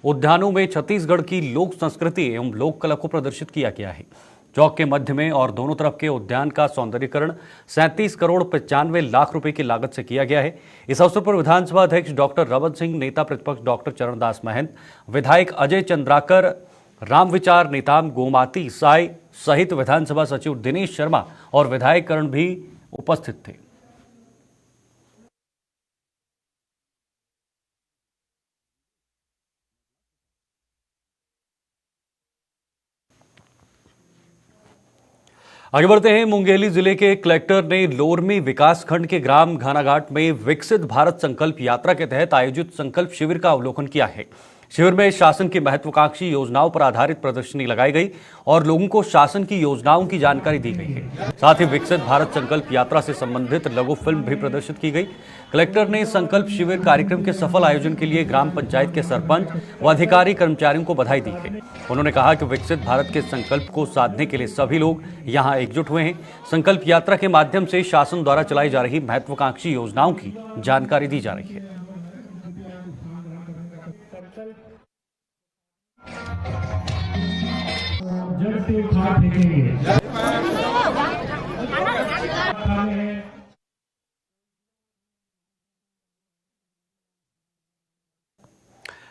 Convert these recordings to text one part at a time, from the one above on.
उद्यानों में छत्तीसगढ़ की लोक संस्कृति एवं लोक कला को प्रदर्शित किया गया है। चौक के मध्य में और दोनों तरफ के उद्यान का सौंदर्यीकरण 37 करोड़ 95 लाख रुपए की लागत से किया गया है। इस अवसर पर विधानसभा अध्यक्ष डॉक्टर रमन सिंह, नेता प्रतिपक्ष डॉक्टर चरणदास महंत, विधायक अजय चंद्राकर, रामविचार नेताम गोमाती साय सहित विधानसभा सचिव दिनेश शर्मा और विधायक करण भी उपस्थित थे। आगे बढ़ते हैं। मुंगेली जिले के कलेक्टर ने लोरमी विकासखंड के ग्राम घानाघाट में विकसित भारत संकल्प यात्रा के तहत आयोजित संकल्प शिविर का अवलोकन किया है। शिविर में शासन की महत्वाकांक्षी योजनाओं पर आधारित प्रदर्शनी लगाई गई और लोगों को शासन की योजनाओं की जानकारी दी गई है। साथ ही विकसित भारत संकल्प यात्रा से संबंधित लघु फिल्म भी प्रदर्शित की गई। कलेक्टर ने संकल्प शिविर कार्यक्रम के सफल आयोजन के लिए ग्राम पंचायत के सरपंच व अधिकारी कर्मचारियों को बधाई दी है। उन्होंने कहा कि विकसित भारत के संकल्प को साधने के लिए सभी लोग यहाँ एकजुट हुए हैं। संकल्प यात्रा के माध्यम से शासन द्वारा चलाई जा रही महत्वाकांक्षी योजनाओं की जानकारी दी जा रही है। जब से उठा फेंकेंगे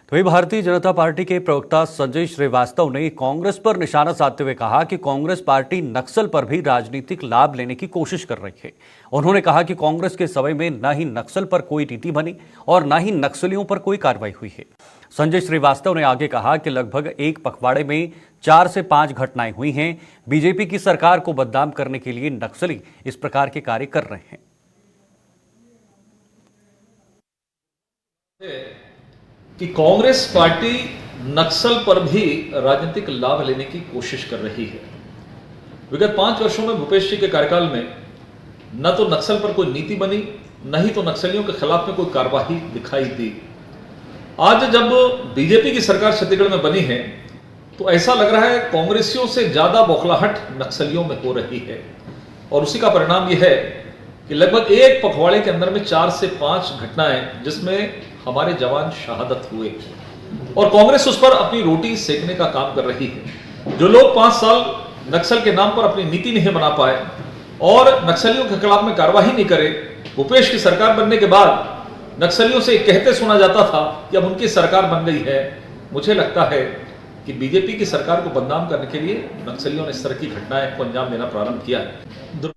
तो वही भारतीय जनता पार्टी के प्रवक्ता संजय श्रीवास्तव ने कांग्रेस पर निशाना साधते हुए कहा कि कांग्रेस पार्टी नक्सल पर भी राजनीतिक लाभ लेने की कोशिश कर रही है। उन्होंने कहा कि कांग्रेस के समय में न ही नक्सल पर कोई नीति बनी और न ही नक्सलियों पर कोई कार्रवाई हुई है। संजय श्रीवास्तव ने आगे कहा कि लगभग एक पखवाड़े में 4 से 5 घटनाएं हुई हैं। बीजेपी की सरकार को बदनाम करने के लिए नक्सली इस प्रकार के कार्य कर रहे हैं। कि कांग्रेस पार्टी नक्सल पर भी राजनीतिक लाभ लेने की कोशिश कर रही है। विगत 5 वर्षों में भूपेश जी के कार्यकाल में न तो नक्सल पर कोई नीति बनी, न ही तो नक्सलियों के खिलाफ में कोई कार्रवाई दिखाई दी। आज जब बीजेपी की सरकार छत्तीसगढ़ में बनी है तो ऐसा लग रहा है कांग्रेसियों से ज्यादा बौखलाहट नक्सलियों में हो रही है और उसी का परिणाम यह है कि लगभग एक पखवाड़े के अंदर में 4 से 5 घटनाएं जिसमें हमारे जवान शहादत हुए और कांग्रेस उस पर अपनी रोटी सेकने का काम कर रही है। जो लोग 5 साल नक्सल के नाम पर अपनी नीति नहीं बना पाए और नक्सलियों के खिलाफ में कार्रवाई नहीं करे, भूपेश की सरकार बनने के बाद नक्सलियों से कहते सुना जाता था कि अब उनकी सरकार बन गई है। मुझे लगता है कि बीजेपी की सरकार को बदनाम करने के लिए नक्सलियों ने इस तरह की घटनाएं को अंजाम देना प्रारंभ किया है।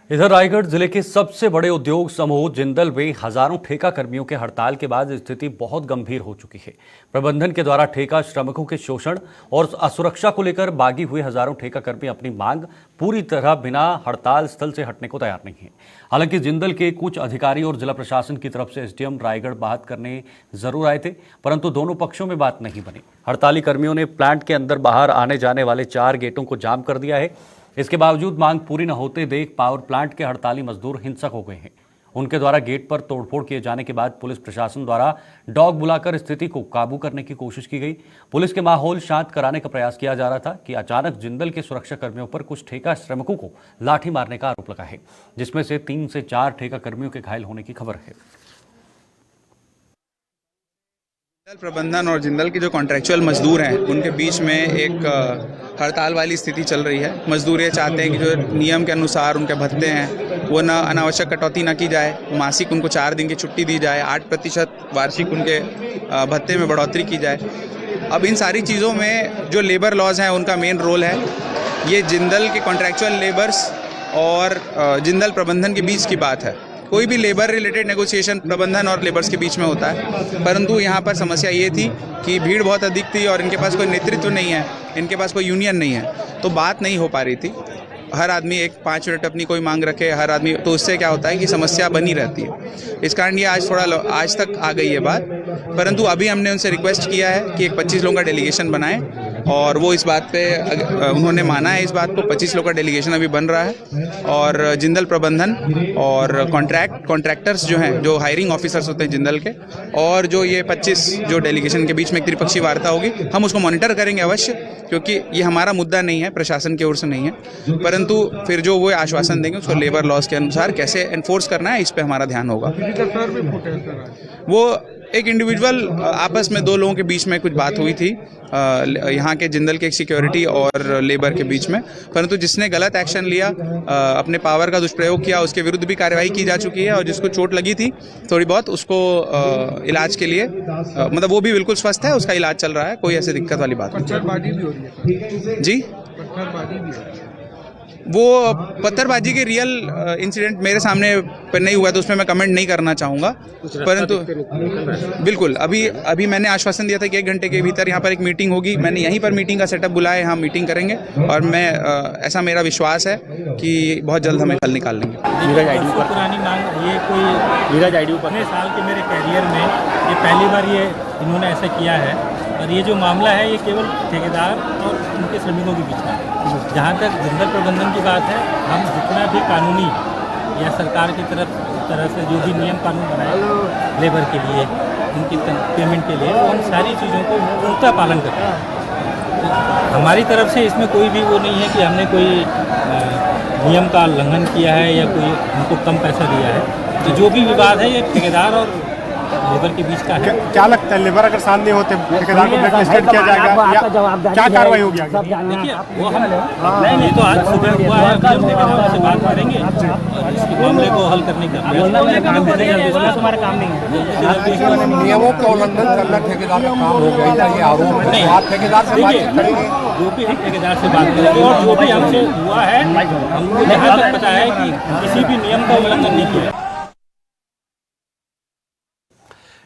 इधर रायगढ़ जिले के सबसे बड़े उद्योग समूह जिंदल में हजारों ठेका कर्मियों के हड़ताल के बाद स्थिति बहुत गंभीर हो चुकी है। प्रबंधन के द्वारा ठेका श्रमिकों के शोषण और असुरक्षा को लेकर बागी हुए हजारों ठेका कर्मी अपनी मांग पूरी तरह बिना हड़ताल स्थल से हटने को तैयार नहीं है। हालांकि जिंदल के कुछ अधिकारी और जिला प्रशासन की तरफ से एसडीएम रायगढ़ बात करने जरूर आए थे, परंतु दोनों पक्षों में बात नहीं बनी। हड़ताली कर्मियों ने प्लांट के अंदर बाहर आने जाने वाले 4 गेटों को जाम कर दिया है। इसके बावजूद मांग पूरी न होते देख पावर प्लांट के हड़ताली मजदूर हिंसक हो गए हैं। उनके द्वारा गेट पर तोड़फोड़ किए जाने के बाद पुलिस प्रशासन द्वारा डॉग बुलाकर स्थिति को काबू करने की कोशिश की गई। पुलिस के माहौल शांत कराने का प्रयास किया जा रहा था कि अचानक जिंदल के सुरक्षा कर्मियों पर कुछ ठेका श्रमिकों को लाठी मारने का आरोप लगा है, जिसमें से 3 से 4 ठेका कर्मियों के घायल होने की खबर है। जिंदल प्रबंधन और जिंदल के जो कॉन्ट्रैक्चुअल मजदूर हैं उनके बीच में एक हड़ताल वाली स्थिति चल रही है। मजदूर ये चाहते हैं कि जो नियम के अनुसार उनके भत्ते हैं वो न अनावश्यक कटौती न की जाए, मासिक उनको 4 दिन की छुट्टी दी जाए, 8% वार्षिक उनके भत्ते में बढ़ोतरी की जाए। अब इन सारी चीज़ों में जो लेबर लॉज हैं उनका मेन रोल है। ये जिंदल के कॉन्ट्रैक्चुअल लेबर्स और जिंदल प्रबंधन के बीच की बात है। कोई भी लेबर रिलेटेड नेगोशिएशन प्रबंधन और लेबर्स के बीच में होता है, परंतु यहाँ पर समस्या ये थी कि भीड़ बहुत अधिक थी और इनके पास कोई नेतृत्व नहीं है, इनके पास कोई यूनियन नहीं है, तो बात नहीं हो पा रही थी। हर आदमी 5 मिनट अपनी कोई मांग रखे, हर आदमी, तो उससे क्या होता है कि समस्या बनी रहती है। इस कारण ये आज तक आ गई है बात, परंतु अभी हमने उनसे रिक्वेस्ट किया है कि एक 25 लोगों का डेलीगेशन बनाएं और वो इस बात पे उन्होंने माना है इस बात को। 25 लोग का डेलीगेशन अभी बन रहा है और जिंदल प्रबंधन और कॉन्ट्रैक्टर्स जो हैं, जो हायरिंग ऑफिसर्स होते हैं जिंदल के, और जो ये 25 जो डेलीगेशन के बीच में एक त्रिपक्षीय वार्ता होगी, हम उसको मॉनिटर करेंगे अवश्य, क्योंकि ये हमारा मुद्दा नहीं है, प्रशासन की ओर से नहीं है, परंतु फिर जो वो आश्वासन देंगे उसको लेबर लॉज के अनुसार कैसे एनफोर्स करना है, इस पे हमारा ध्यान होगा। वो एक इंडिविजुअल आपस में दो लोगों के बीच में कुछ बात हुई थी यहाँ के जिंदल के एक सिक्योरिटी और लेबर के बीच में, परंतु जिसने गलत एक्शन लिया, अपने पावर का दुष्प्रयोग किया, उसके विरुद्ध भी कार्रवाई की जा चुकी है, और जिसको चोट लगी थी थोड़ी बहुत, उसको इलाज के लिए मतलब वो भी बिल्कुल स्वस्थ है, उसका इलाज चल रहा है, कोई ऐसी दिक्कत वाली बात नहीं। जी, वो पत्थरबाजी के रियल इंसिडेंट मेरे सामने पर नहीं हुआ तो उसमें मैं कमेंट नहीं करना चाहूँगा, परंतु बिल्कुल अभी मैंने आश्वासन दिया था कि 1 घंटे के भीतर यहाँ पर एक मीटिंग होगी। मैंने यहीं पर मीटिंग का सेटअप बुलाया, यहाँ मीटिंग करेंगे, और मैं ऐसा मेरा विश्वास है कि बहुत जल्द हम हल निकाल लेंगे। नीरज आईडी पर पुरानी मांग, ये कोई नीरज आईडी पर इतने साल के मेरे कैरियर में ये पहली बार ये इन्होंने ऐसा किया है, और ये जो मामला है ये केवल ठेकेदार और उनके श्रमिकों के बीच में है। जहाँ तक जिंदल प्रबंधन की बात है, हम जितना भी कानूनी या सरकार की तरफ से जो भी नियम कानून बनाए लेबर के लिए, उनकी पेमेंट के लिए, वो उन सारी चीज़ों को पूर्णतः पालन करते हैं। तो हमारी तरफ से इसमें कोई भी वो नहीं है कि हमने कोई नियम का उल्लंघन किया है या कोई उनको कम पैसा दिया है। तो जो भी विवाद है ये ठेकेदार और लेबर के बीच का है। क्या लगता है, लेबर अगर सामने होते ठेकेदार को ब्लैकलिस्टेड किया जाएगा या क्या कार्रवाई होगी आगे? देखिए वो हम ये तो आज सुबह हुआ है, अभी हम ठेकेदारों से बात करेंगे और इस मामले को हल करने का हमारा काम नहीं है। नियमों का उल्लंघन करना ठेकेदार का काम हो गया था, ये आरोप है। आप ठेकेदार से बात करेंगे, जो भी हम ठेकेदार से बात करेंगे, और जो भी हमसे हुआ है हमको जहाँ तक पता है कि किसी भी नियम का उल्लंघन नहीं किया।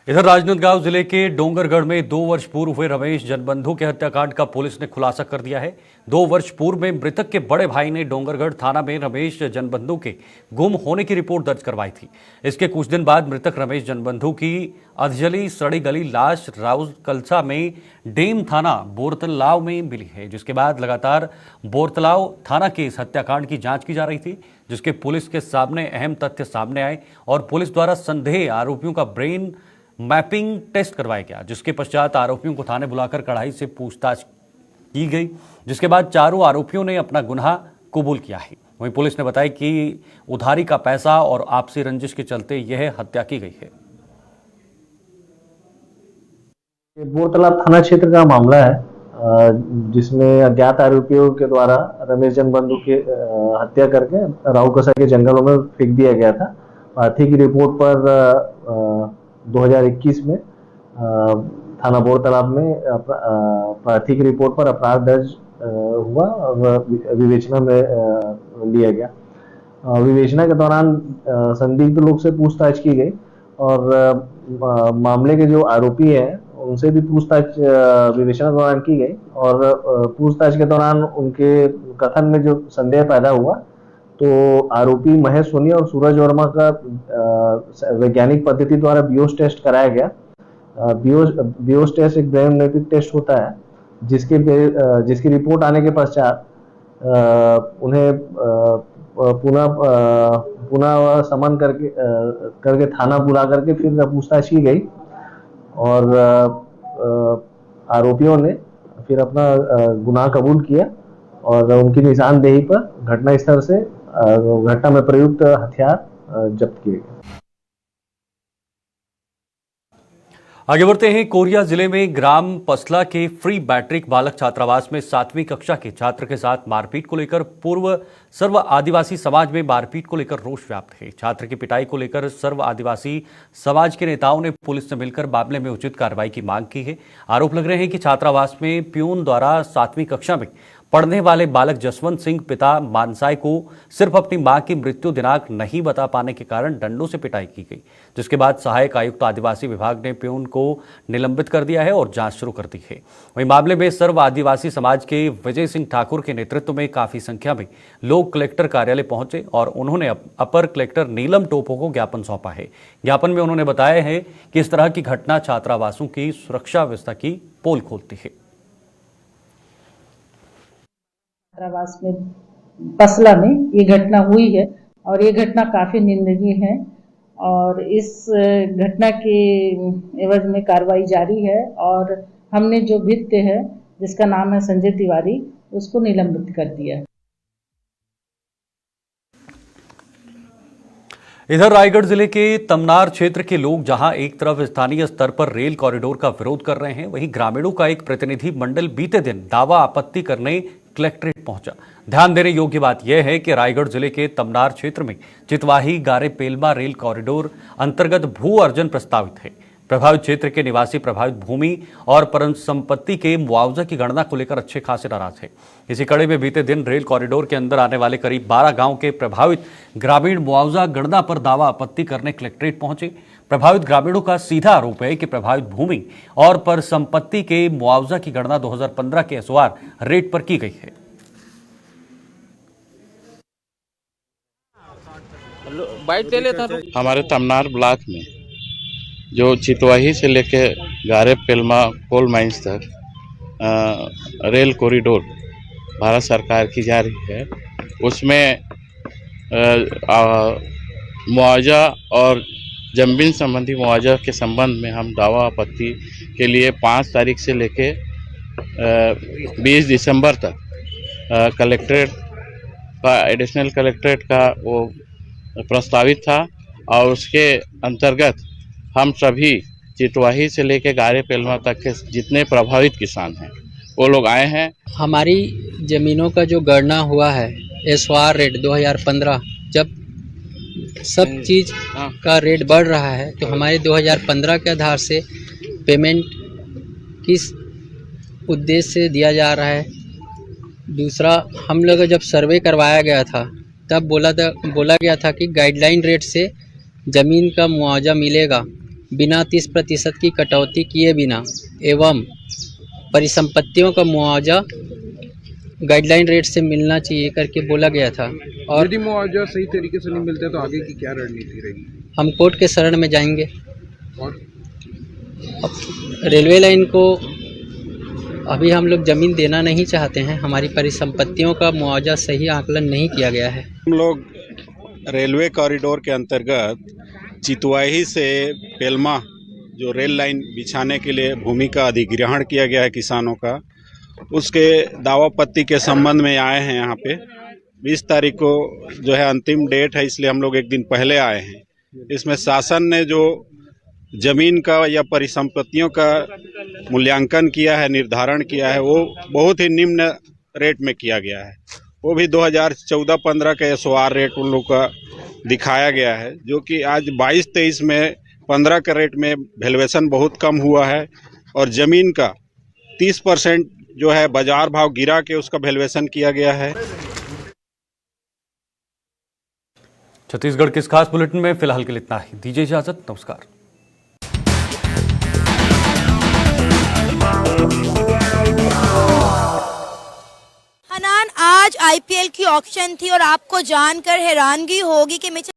इधर राजनांदगांव जिले के डोंगरगढ़ में 2 वर्ष पूर्व हुए रमेश जनबंधु के हत्याकांड का पुलिस ने खुलासा कर दिया है। 2 वर्ष पूर्व में मृतक के बड़े भाई ने डोंगरगढ़ थाना में रमेश जनबंधु के गुम होने की रिपोर्ट दर्ज करवाई थी। इसके कुछ दिन बाद मृतक रमेश जनबंधु की अधजली सड़ी गली लाश राउरकलसा में डेम थाना बोरतलाव में मिली है, जिसके बाद लगातार बोरतलाव थाना के इस हत्याकांड की जांच की जा रही थी, जिसके पुलिस के सामने अहम तथ्य सामने आए और पुलिस द्वारा संदेह आरोपियों का ब्रेन मैपिंग टेस्ट करवाया गया, जिसके पश्चात आरोपियों को थाने बुलाकर कड़ाई से पूछताछ की गई, जिसके बाद चारों आरोपियों ने अपना गुनाह कबूल किया है। वहीं पुलिस ने बताया कि उधारी का पैसा और आपसी रंजिश के चलते यह हत्या की गई है। बोरतलाब थाना क्षेत्र का मामला है, जिसमें अज्ञात आरोपियों के द्वारा रमेश जनबंधु की हत्या करके राउरकसा के जंगलों में फेंक दिया गया था। प्राथमिक रिपोर्ट पर 2021 में थाना बोरतलाब में प्राथमिक रिपोर्ट पर अपराध दर्ज हुआ और विवेचना में लिया गया। विवेचना के दौरान संदिग्ध लोग से पूछताछ की गई और मामले के जो आरोपी हैं उनसे भी पूछताछ विवेचना के दौरान की गई और पूछताछ के दौरान उनके कथन में जो संदेह पैदा हुआ, तो आरोपी महेश सोनी और सूरज वर्मा का वैज्ञानिक पद्धति द्वारा बियोस टेस्ट कराया गया। बियोस टेस्ट एक ब्रेन मैपिंग टेस्ट होता है, जिसकी रिपोर्ट आने के पश्चात उन्हें पुनः समन करके थाना बुला करके फिर पूछताछ की गई और आरोपियों ने फिर अपना गुनाह कबूल किया और उनकी निशानदेही पर घटनास्थल से घटना में प्रयुक्त हथियार जब्त किए गए। आगे बढ़ते हैं। कोरिया जिले में ग्राम पसला के फ्री मैट्रिक बालक छात्रावास में 7वीं कक्षा के छात्र के साथ मारपीट को लेकर पूर्व सर्व आदिवासी समाज में मारपीट को लेकर रोष व्याप्त है। छात्र की पिटाई को लेकर सर्व आदिवासी समाज के नेताओं ने पुलिस से मिलकर मामले में उचित कार्रवाई की मांग की है। आरोप लग रहे हैं कि छात्रावास में प्यून द्वारा 7वीं कक्षा में पढ़ने वाले बालक जसवंत सिंह पिता मानसाई को सिर्फ अपनी मां की मृत्यु दिनांक नहीं बता पाने के कारण डंडों से पिटाई की गई, जिसके बाद सहायक आयुक्त आदिवासी विभाग ने प्यून को निलंबित कर दिया है और जांच शुरू कर दी है। वहीं मामले में सर्व आदिवासी समाज के विजय सिंह ठाकुर के नेतृत्व में काफी संख्या में लोग कलेक्टर कार्यालय पहुंचे और उन्होंने अपर कलेक्टर नीलम टोपो को ज्ञापन सौंपा है। ज्ञापन में उन्होंने बताया है कि इस तरह की घटना छात्रावासों की सुरक्षा व्यवस्था की पोल खोलती है। छात्रावास में पसला में ये घटना हुई है और ये घटना काफी निंदनीय है और इस घटना के एवज में कार्रवाई जारी है और हमने जो भित्य है जिसका नाम है संजय तिवारी उसको निलंबित कर दिया है। इधर रायगढ़ जिले के तमनार क्षेत्र के लोग जहां एक तरफ स्थानीय स्तर पर रेल कॉरिडोर का विरोध कर रहे हैं, वहीं ग्रामीणों का एक प्रतिनिधि मंडल बीते दिन दावा आपत्ति करने कलेक्ट्रेट पहुंचा। ध्यान देने योग्य बात यह है कि रायगढ़ जिले के तमनार क्षेत्र में चितवाही गारे पेलमा रेल कॉरिडोर अंतर्गत भू अर्जन प्रस्तावित है। प्रभावित क्षेत्र के निवासी प्रभावित भूमि और संपत्ति के मुआवजा की गणना को लेकर अच्छे खासे नाराज है। इसी कड़ी में बीते दिन रेल कॉरिडोर के अंदर आने वाले करीब 12 गांव के प्रभावित ग्रामीण मुआवजा गणना पर दावा आपत्ति करने कलेक्ट्रेट पहुंचे। प्रभावित ग्रामीणों का सीधा आरोप है कि प्रभावित भूमि और संपत्ति के मुआवजा की गणना 2015 के एसओआर रेट पर की गई है। हमारे तमनार ब्लॉक में जो चितवाही से लेके गारे पेलमा कोल माइंस तक रेल कॉरिडोर भारत सरकार की जा रही है, उसमें मुआवजा और जमीन संबंधी मुआवजा के संबंध में हम दावा आपत्ति के लिए 5 तारीख से लेके 20 दिसंबर तक कलेक्ट्रेट का एडिशनल कलेक्ट्रेट का वो प्रस्तावित था और उसके अंतर्गत हम सभी चितवाही से लेके गारे पेलमा तक के जितने प्रभावित किसान हैं वो लोग आए हैं। हमारी ज़मीनों का जो गणना हुआ है एसओआर रेट 2015, जब सब चीज़ का रेट बढ़ रहा है तो हमारे 2015 के आधार से पेमेंट किस उद्देश्य से दिया जा रहा है। दूसरा, हम लोग जब सर्वे करवाया गया था तब बोला गया था कि गाइडलाइन रेट से ज़मीन का मुआवजा मिलेगा बिना 30% की कटौती किए बिना, एवं परिसंपत्तियों का मुआवजा गाइडलाइन रेट से मिलना चाहिए करके बोला गया था। और यदि मुआवजा सही तरीके से नहीं मिलता तो आगे की क्या रणनीति रहेगी? हम कोर्ट के शरण में जाएंगे। और रेलवे लाइन को अभी हम लोग ज़मीन देना नहीं चाहते हैं, हमारी परिसंपत्तियों का मुआवजा सही आकलन नहीं किया गया है। हम लोग रेलवे कॉरिडोर के अंतर्गत चितवाही से पेलमा जो रेल लाइन बिछाने के लिए भूमि का अधिग्रहण किया गया है किसानों का, उसके दावापत्ति के संबंध में आए हैं। यहाँ पे 20 तारीख को जो है अंतिम डेट है, इसलिए हम लोग एक दिन पहले आए हैं। इसमें शासन ने जो जमीन का या परिसंपत्तियों का मूल्यांकन किया है, निर्धारण किया है, वो बहुत ही निम्न रेट में किया गया है। वो भी 2014-15 का एसओआर रेट उन लोग का दिखाया गया है, जो कि आज 22-23 में 15 का रेट में वैल्यूएशन बहुत कम हुआ है और ज़मीन का 30% जो है बाजार भाव गिरा के उसका वैल्यूएशन किया गया है। छत्तीसगढ़ के इस खास बुलेटिन में फिलहाल के लिए इतना ही। दीजिए इजाजत, नमस्कार। हनान, आज आईपीएल की ऑक्शन थी और आपको जानकर हैरानगी होगी कि